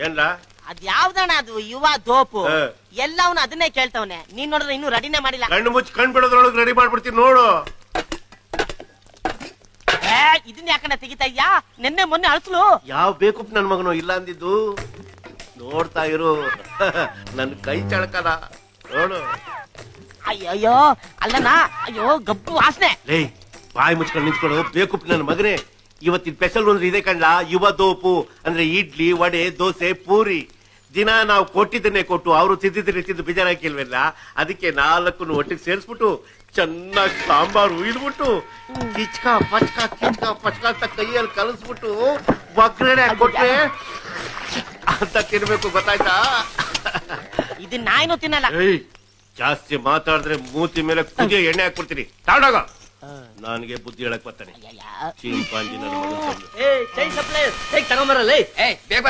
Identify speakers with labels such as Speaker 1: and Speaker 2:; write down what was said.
Speaker 1: ಏನ್ಲ
Speaker 2: ಅದ್ ಯಾವ್ದಣ್ಣ ಅದು ಯುವ ದೋಪು ಎಲ್ಲ ಅವನು ಅದನ್ನೇ ಕೇಳ್ತವನೆ. ನೀನ್ ನೋಡಿದ್ರೆ ಇನ್ನೂ ರೆಡಿನೇ ಮಾಡಿಲ್ಲ.
Speaker 1: ಕಣ್ಣು ಮುಚ್ಚಿ ಕಣ್ ಬಿಡೋದ್ರೊಳಗೆ ರೆಡಿ ಮಾಡ್ಬಿಡ್ತೀನಿ ನೋಡು.
Speaker 2: ಇದನ್ನ ಯಾಕಣ್ಣ ತೆಗಿತಾ ಇದ್ಯಾ? ನಿನ್ನೆ ಮೊನ್ನೆ ಅಳ್ಸಲು
Speaker 1: ಯಾವ ಬೇಕು ನನ್ ಮಗನು ಇಲ್ಲ ಅಂದಿದ್ದು. ನೋಡ್ತಾ ಇರು ನನ್ ಕೈ ಚಳಕದ ನೋಡು.
Speaker 2: ಅಯ್ಯೋ ಅಲ್ಲಣ್ಣ, ಅಯ್ಯೋ ಗಬ್ಬು ವಾಸನೆ.
Speaker 1: ಲೇ ಬಾಯಿ ಮುಚ್ಕೊಂಡು ನಿಂತ್ಕೊಡು. ಬೇಕು ನನ್ನ ಮಗನೇ, ಇವತ್ತಿನ ಸ್ಪೆಷಲ್ ಅಂದ್ರೆ ಇದೆ ಕಣ್ಲ, ಯುವ ದೋಪು ಅಂದ್ರೆ ಇಡ್ಲಿ ವಡೆ ದೋಸೆ ಪೂರಿ. ದಿನ ನಾವು ಕೊಟ್ಟಿದ್ದನ್ನೇ ಕೊಟ್ಟು ಅವರು ತಿಂದು ಬೇಜಾರಾಕಿಲ್ವಲ್ಲ, ಅದಕ್ಕೆ 4 ಒಟ್ಟಿಗೆ ಸೇರಿಸ್ಬಿಟ್ಟು ಚೆನ್ನಾಗಿ ಸಾಂಬಾರು ಉಯ್ದ್ಬಿಟ್ಟು ಕಿಚ್ಕ ಪಚ್ಕ ಅಂತ ಕೈಯಲ್ಲಿ ಕಲಸ್ಬಿಟ್ಟು ಒಗ್ಗರಣೆ ಕೊಟ್ರೆ ಅಂತ ತಿನ್ಬೇಕು, ಗೊತ್ತಾಯ್ತಾ?
Speaker 2: ಇದನ್ನ ನಾಯಿನೂ ತಿನ್ನಲ್ಲ.
Speaker 1: ಜಾಸ್ತಿ ಮಾತಾಡಿದ್ರೆ ಮೂತಿ ಮೇಲೆ ಕುದಿಯ ಎಣ್ಣೆ ಹಾಕ್ಬಿಡ್ತೀನಿ. ತಾಡಾಗ ನನಗೆ ಬುದ್ಧಿ ಹೇಳಕ್ ಬರ್ತಾನೆ. ಚಿಂಪಾಂಜಿ ನನ್ನ ಮಗನ್
Speaker 3: ತಗೊಂಬರಲ್ಲ ಬೇಗ